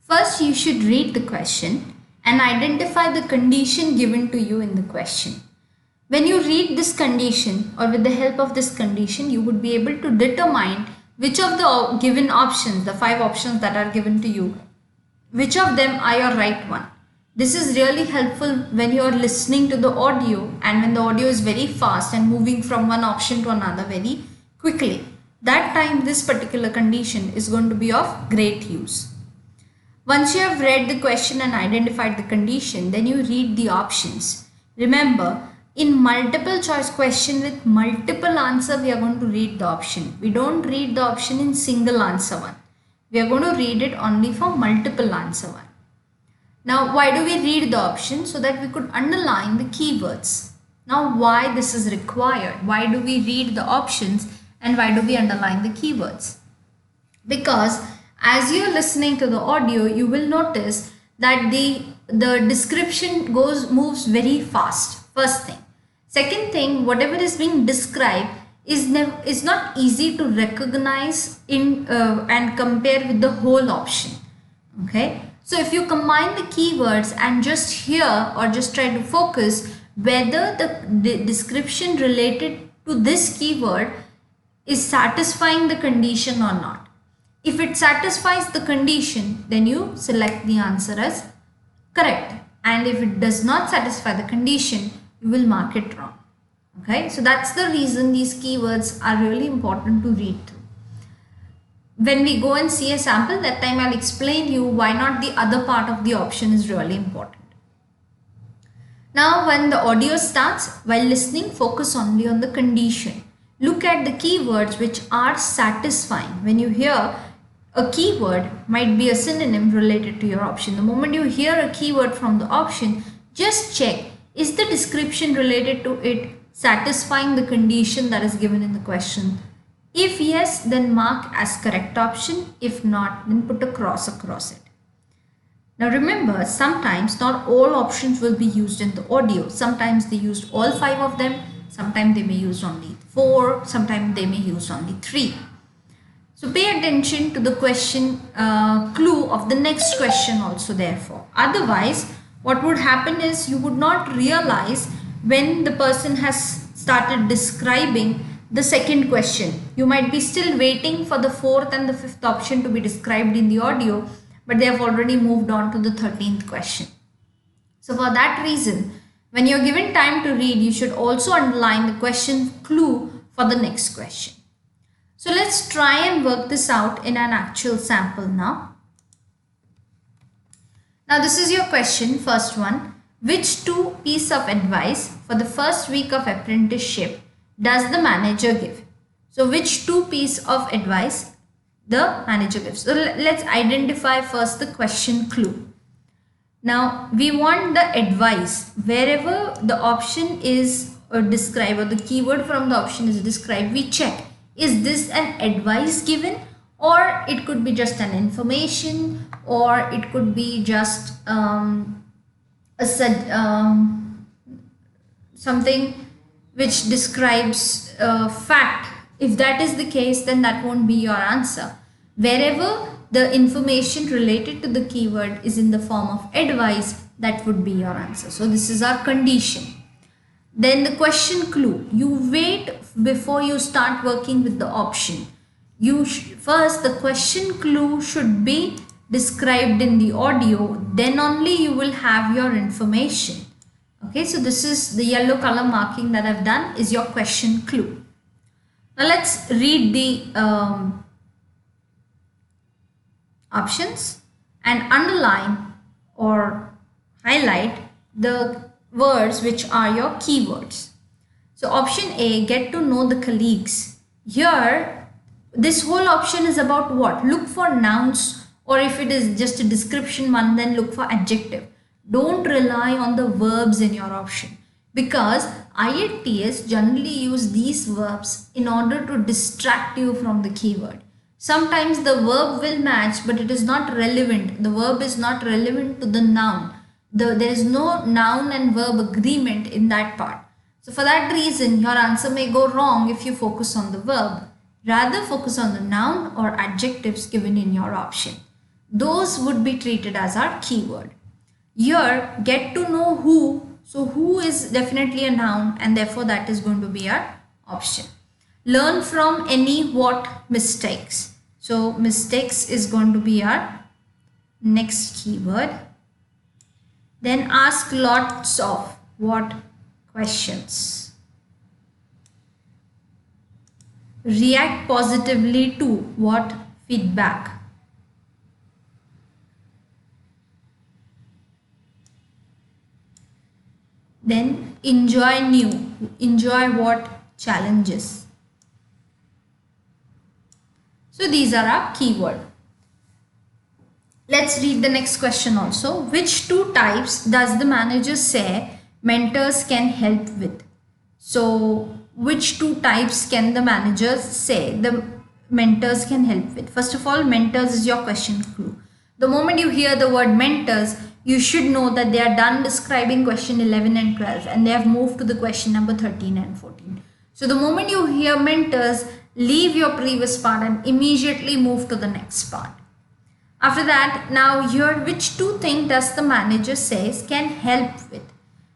First, you should read the question and identify the condition given to you in the question. When you read this condition or with the help of this condition, you would be able to determine which of the given options, the 5 options that are given to you, which of them are your right one. This is really helpful when you are listening to the audio and when the audio is very fast and moving from one option to another very quickly. That time this particular condition is going to be of great use. Once you have read the question and identified the condition, then you read the options. Remember, in multiple choice question with multiple answer, we are going to read the option. We don't read the option in single answer one. We are going to read it only for multiple answer one. Now, why do we read the option? So that we could underline the keywords. Now, why this is required? Why do we read the options and why do we underline the keywords? Because as you are listening to the audio, you will notice that the description moves very fast. First thing. Second thing, whatever is being described is not easy to recognize and compare with the whole option. Okay. So if you combine the keywords and just hear or just try to focus whether the description related to this keyword is satisfying the condition or not. If it satisfies the condition, then you select the answer as correct. And if it does not satisfy the condition, you will mark it wrong. Okay, so that's the reason these keywords are really important to read through. When we go and see a sample, that time I'll explain you why not the other part of the option is really important. Now, when the audio starts, while listening, focus only on the condition. Look at the keywords which are satisfying. When you hear a keyword, might be a synonym related to your option. The moment you hear a keyword from the option, just check, is the description related to it satisfying the condition that is given in the question? If yes, then mark as correct option. If not, then put a cross across it. Now remember, sometimes not all options will be used in the audio. Sometimes they used all 5 of them. Sometimes they may use only 4. Sometimes they may use only 3. So pay attention to the question clue of the next question also therefore. Otherwise, what would happen is you would not realize when the person has started describing the second question. You might be still waiting for the 4th and the 5th option to be described in the audio, but they have already moved on to the 13th question. So for that reason, when you're given time to read, you should also underline the question clue for the next question. So let's try and work this out in an actual sample now. Now this is your question, first one. Which 2 pieces of advice for the first week of apprenticeship does the manager give? So which 2 pieces of advice the manager gives? So let's identify first the question clue. Now we want the advice. Wherever the option is described or the keyword from the option is described, we check, is this an advice given, or it could be just an information, or it could be just something which describes fact. If that is the case, then that won't be your answer. Wherever the information related to the keyword is in the form of advice, that would be your answer. So this is our condition. Then the question clue. You wait before you start working with the option. First, the question clue should be described in the audio, then only you will have your information. Okay, so this is the yellow color marking that I've done is your question clue. Now let's read the options and underline or highlight the words which are your keywords. So option A, get to know the colleagues. Here, this whole option is about what? Look for nouns, or if it is just a description one, then look for adjective. Don't rely on the verbs in your option, because IELTS generally use these verbs in order to distract you from the keyword. Sometimes the verb will match, but it is not relevant. The verb is not relevant to the noun. There is no noun and verb agreement in that part. So for that reason, your answer may go wrong if you focus on the verb. Rather focus on the noun or adjectives given in your option. those would be treated as our keyword. Here, get to know who. So who is definitely a noun, and therefore that is going to be our option. Learn from any what mistakes. So mistakes is going to be our next keyword. Then ask lots of what questions. React positively to what feedback. Then enjoy new. Enjoy what challenges. So these are our keyword. Let's read the next question also. Which two types does the manager say mentors can help with? So which two types can the managers say the mentors can help with? First of all, mentors is your question clue. The moment you hear the word mentors, you should know that they are done describing question 11 and 12 and they have moved to the question number 13 and 14. So the moment you hear mentors, leave your previous part and immediately move to the next part. After that, now here, which two things does the manager says can help with?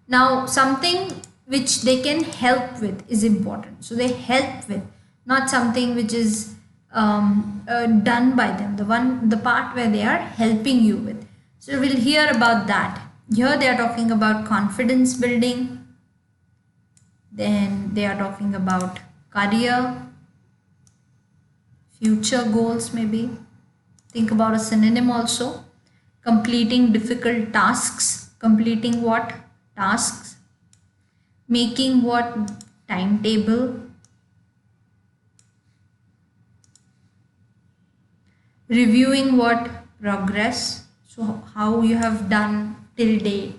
Now something which they can help with is important. So they help with, not something which is done by them. The part where they are helping you with. So we'll hear about that. Here they are talking about confidence building. Then they are talking about career, future goals maybe. Think about a synonym also. Completing difficult tasks. Completing what? Tasks. Making what? Timetable. Reviewing what? Progress. So how you have done till date.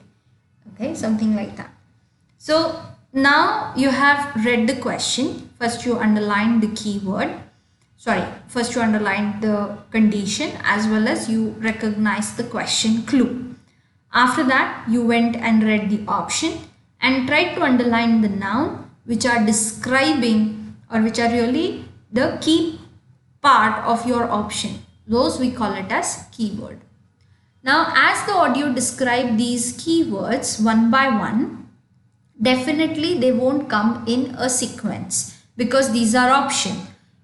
Okay, something like that. So now you have read the question. First you underline the keyword. First you underline the condition as well as you recognize the question clue. After that, you went and read the option and tried to underline the noun which are describing or which are really the key part of your option. Those we call it as keyword. Now, as the audio describe these keywords one by one, definitely they won't come in a sequence because these are option.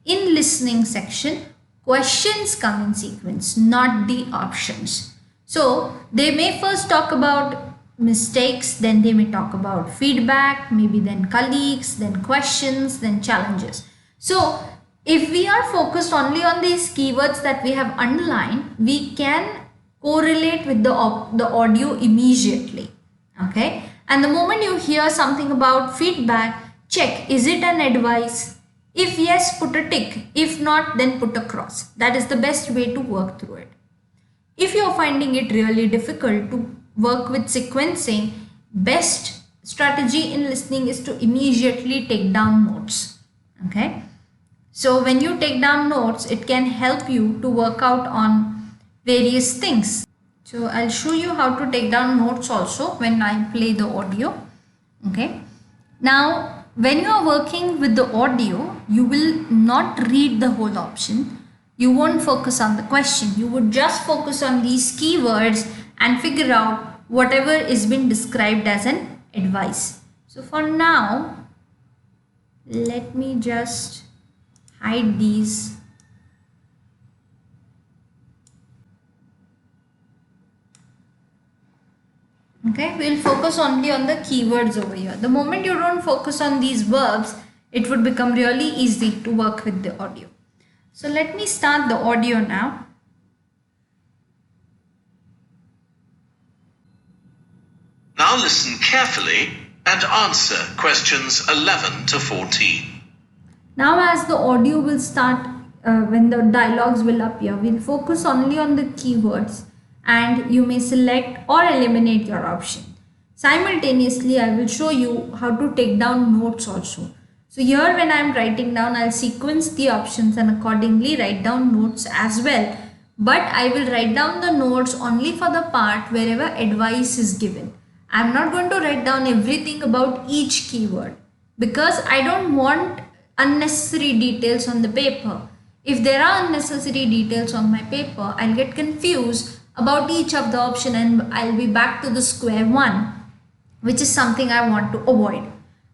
In listening section, questions come in sequence, not the options. So they may first talk about mistakes, then they may talk about feedback, maybe then colleagues, then questions, then challenges. So if we are focused only on these keywords that we have underlined, we can correlate with the audio immediately. Okay. And the moment you hear something about feedback, check, is it an advice? If yes, put a tick. If not, then put a cross. That is the best way to work through it. If you are finding it really difficult to work with sequencing, best strategy in listening is to immediately take down notes. Okay. So when you take down notes, it can help you to work out on various things. So I'll show you how to take down notes also when I play the audio. Okay. Now, when you are working with the audio, you will not read the whole option. You won't focus on the question. You would just focus on these keywords and figure out whatever is been described as an advice. So for now, let me just hide these. Okay, we'll focus only on the keywords over here. The moment you don't focus on these verbs, it would become really easy to work with the audio. So let me start the audio now. Now listen carefully and answer questions 11 to 14. Now as the audio will start, when the dialogues will appear, we'll focus only on the keywords and you may select or eliminate your option. Simultaneously, I will show you how to take down notes also. So here when I am writing down, I'll sequence the options and accordingly write down notes as well. But I will write down the notes only for the part wherever advice is given. I'm not going to write down everything about each keyword because I don't want unnecessary details on the paper. If there are unnecessary details on my paper, I'll get confused about each of the option and I'll be back to the square one, which is something I want to avoid.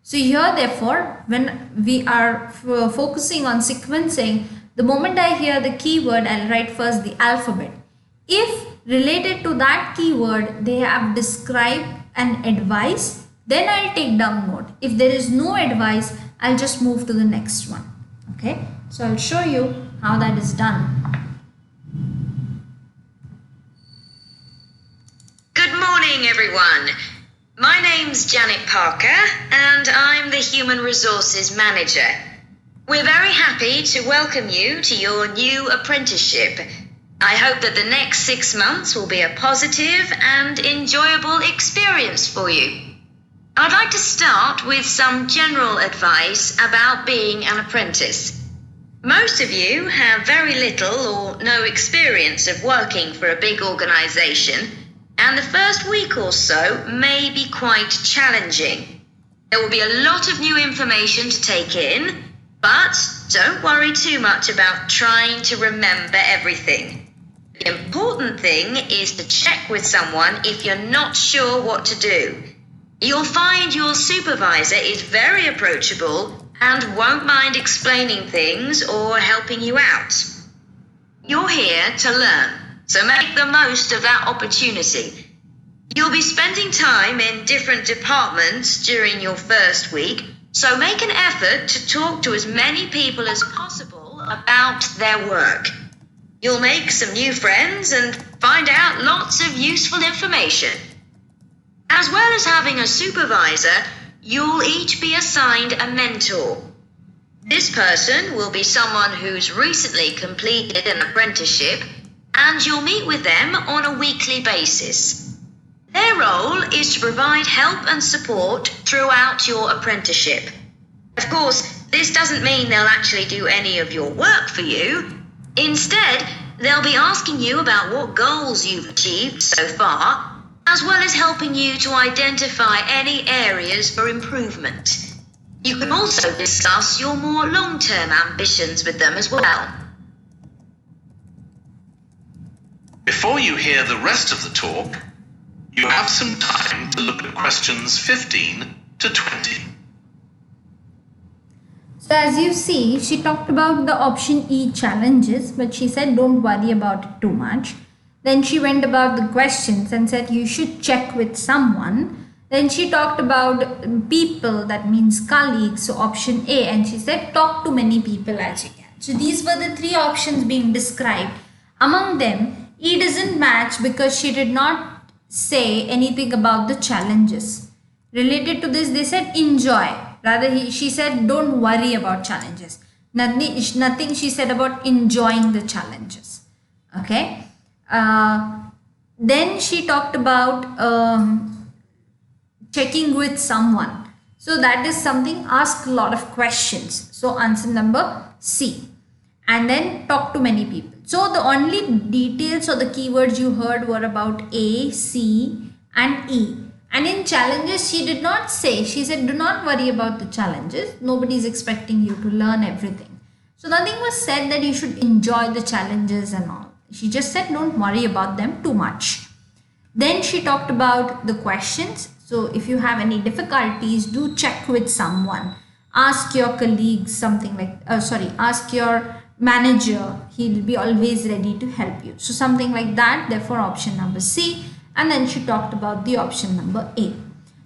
So here therefore, when we are focusing on sequencing, the moment I hear the keyword, I'll write first the alphabet. If related to that keyword, they have described an advice, then I'll take down note. If there is no advice, I'll just move to the next one. Okay, so I'll show you how that is done. Good morning, everyone. My name's Janet Parker, and I'm the Human Resources Manager. We're very happy to welcome you to your new apprenticeship. I hope that the next 6 months will be a positive and enjoyable experience for you. I'd like to start with some general advice about being an apprentice. Most of you have very little or no experience of working for a big organisation, and the first week or so may be quite challenging. There will be a lot of new information to take in, but don't worry too much about trying to remember everything. The important thing is to check with someone if you're not sure what to do. You'll find your supervisor is very approachable and won't mind explaining things or helping you out. You're here to learn, so make the most of that opportunity. You'll be spending time in different departments during your first week, so make an effort to talk to as many people as possible about their work. You'll make some new friends and find out lots of useful information. As well as having a supervisor, you'll each be assigned a mentor. This person will be someone who's recently completed an apprenticeship, and you'll meet with them on a weekly basis. Their role is to provide help and support throughout your apprenticeship. Of course, this doesn't mean they'll actually do any of your work for you. Instead, they'll be asking you about what goals you've achieved so far, as well as helping you to identify any areas for improvement. You can also discuss your more long-term ambitions with them as well. Before you hear the rest of the talk, you have some time to look at questions 15 to 20. So as you see, she talked about the option E, challenges, but she said don't worry about it too much. Then she went about the questions and said you should check with someone. Then she talked about people, that means colleagues, so option A, and she said talk to many people as you can. So these were the three options being described. Among them, E doesn't match because she did not say anything about the challenges. Related to this, they said enjoy. Rather, she said don't worry about challenges. Nothing she said about enjoying the challenges. Okay. Then she talked about checking with someone. So that is something, ask a lot of questions. So answer number C. And then talk to many people. So the only details or the keywords you heard were about A, C and E. And in challenges, she did not say, she said do not worry about the challenges. Nobody is expecting you to learn everything. So nothing was said that you should enjoy the challenges and all. She just said don't worry about them too much. Then she talked about the questions. So if you have any difficulties, do check with someone. Ask your colleagues something like, ask your manager. He'll be always ready to help you. So something like that, therefore option number C. And then she talked about the option number A.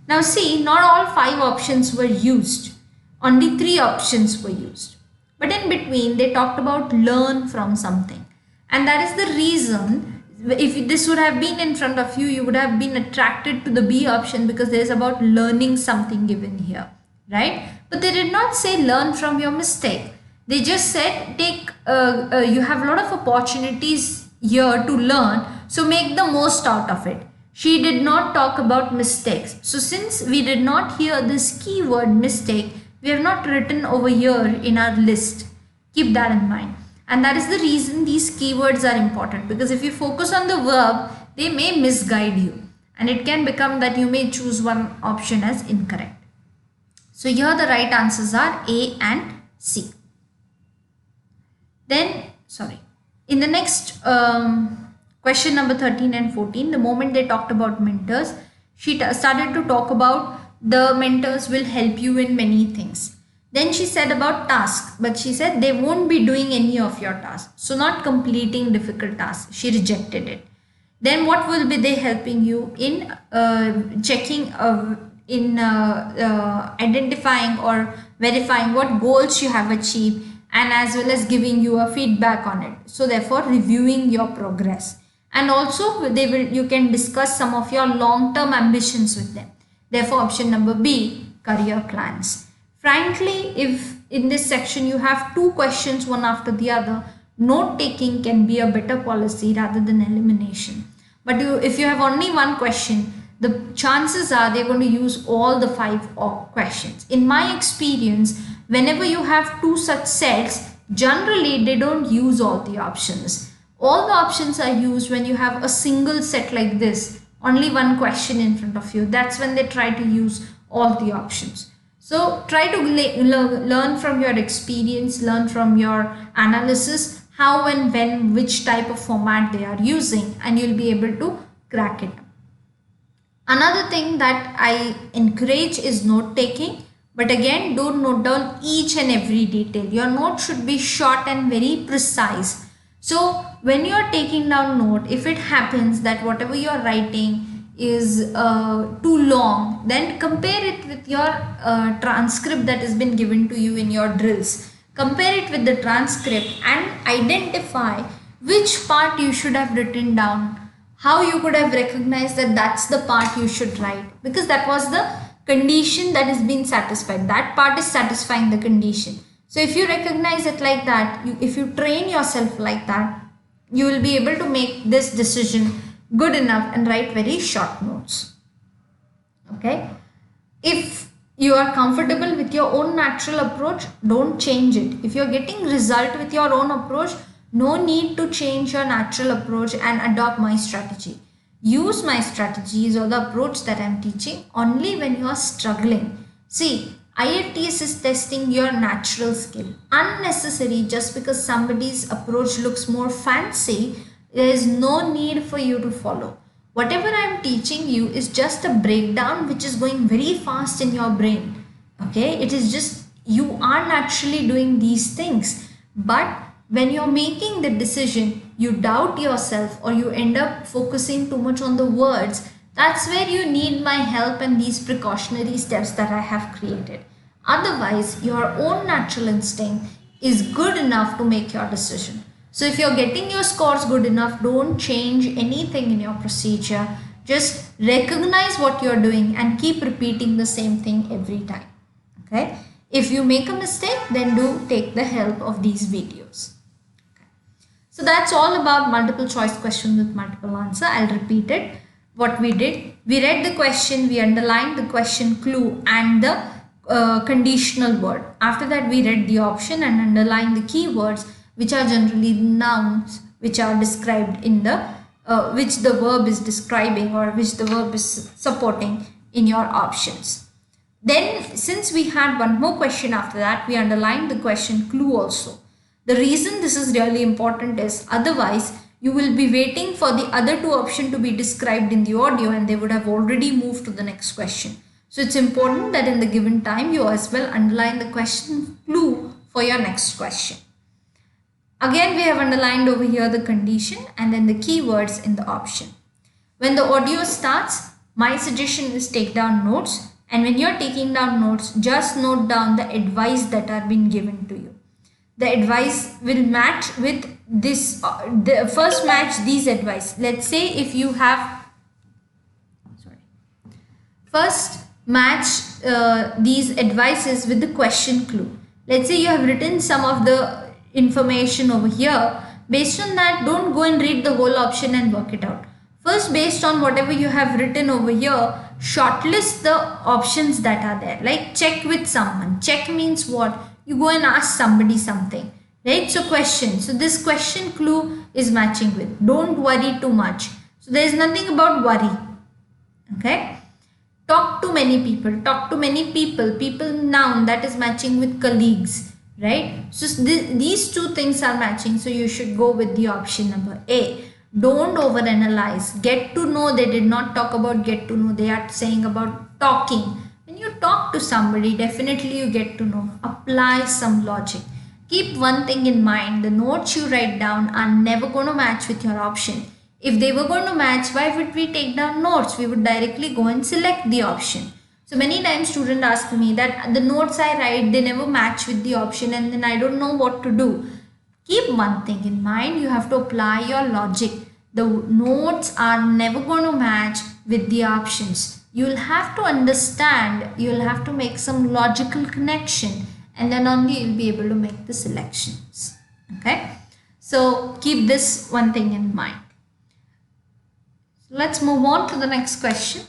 Now see, not all 5 options were used. Only 3 options were used. But in between, they talked about learn from something. And that is the reason, if this would have been in front of you, you would have been attracted to the B option because there is about learning something given here, right? But they did not say learn from your mistake. They just said you have a lot of opportunities here to learn, so make the most out of it. She did not talk about mistakes. So since we did not hear this keyword mistake, we have not written over here in our list. Keep that in mind. And that is the reason these keywords are important, because if you focus on the verb, they may misguide you and it can become that you may choose one option as incorrect. So here the right answers are A and C. Then, sorry, in the next question number 13 and 14, the moment they talked about mentors, she started to talk about the mentors will help you in many things. Then she said about tasks, but she said they won't be doing any of your tasks. So not completing difficult tasks. She rejected it. Then what will be they helping you in checking, identifying or verifying what goals you have achieved, and as well as giving you a feedback on it. So therefore reviewing your progress, and also you can discuss some of your long-term ambitions with them. Therefore option number B, career plans. Frankly, if in this section you have two questions one after the other, note taking can be a better policy rather than elimination. But if you have only one question, the chances are they're going to use all the 5 questions. In my experience, whenever you have two such sets, generally they don't use all the options. All the options are used when you have a single set like this, only one question in front of you. That's when they try to use all the options. So try to learn from your experience, learn from your analysis, how and when, which type of format they are using, and you'll be able to crack it. Another thing that I encourage is note taking, but again, don't note down each and every detail. Your note should be short and very precise. So when you are taking down note, if it happens that whatever you are writing is too long, then compare it with your transcript that has been given to you in your drills. Compare it with the transcript and identify which part you should have written down, how you could have recognized that that's the part you should write, because that was the condition that is being satisfied. That part is satisfying the condition. So if you recognize it like that, if you train yourself like that, you will be able to make this decision good enough and write very short notes. Okay. If you are comfortable with your own natural approach, don't change it. If you're getting result with your own approach, no need to change your natural approach and adopt my strategy. Use my strategies or the approach that I'm teaching only when you are struggling. See, IELTS is testing your natural skill. Unnecessary, just because somebody's approach looks more fancy, there is no need for you to follow. Whatever I am teaching you is just a breakdown which is going very fast in your brain. Okay, it is just you are naturally doing these things. But when you're making the decision, you doubt yourself or you end up focusing too much on the words. That's where you need my help and these precautionary steps that I have created. Otherwise, your own natural instinct is good enough to make your decision. So if you're getting your scores good enough, don't change anything in your procedure. Just recognize what you're doing and keep repeating the same thing every time. Okay. If you make a mistake, then do take the help of these videos. Okay. So that's all about multiple choice question with multiple answer. I'll repeat it. What we did, we read the question, we underlined the question clue and the conditional word. After that, we read the option and underlined the keywords, which are generally nouns which are described in the which the verb is describing or which the verb is supporting in your options. Then since we had one more question after that, we underlined the question clue also. The reason this is really important is otherwise you will be waiting for the other two options to be described in the audio and they would have already moved to the next question. So it's important that in the given time you as well underline the question clue for your next question. Again, we have underlined over here the condition and then the keywords in the option. When the audio starts, my suggestion is take down notes, and when you're taking down notes, just note down the advice that are being given to you. The advice will match with this, the first match these advice. Let's say if you have, first match these advices with the question clue. Let's say you have written some of the information over here. Based on that, don't go and read the whole option and work it out. First, based on whatever you have written over here, shortlist the options that are there. Like check with someone. Check means what? You go and ask somebody something, right? So question. So this question clue is matching with. Don't worry too much. So there is nothing about worry. Okay. Talk to many people. Talk to many people. People noun, that is matching with colleagues. right? So these two things are matching, so you should go with the option number A. Don't overanalyze. Get to know, they did not talk about get to know, they are saying about talking. When you talk to somebody, definitely you get to know. Apply some logic. Keep one thing in mind, the notes you write down are never going to match with your option. If they were going to match, why would we take down notes? We would directly go and select the option. So many times students ask me that the notes I write, they never match with the option and then I don't know what to do. Keep one thing in mind, you have to apply your logic. The notes are never going to match with the options. You'll have to understand, you'll have to make some logical connection and then only you'll be able to make the selections. Okay, so keep this one thing in mind. Let's move on to the next question.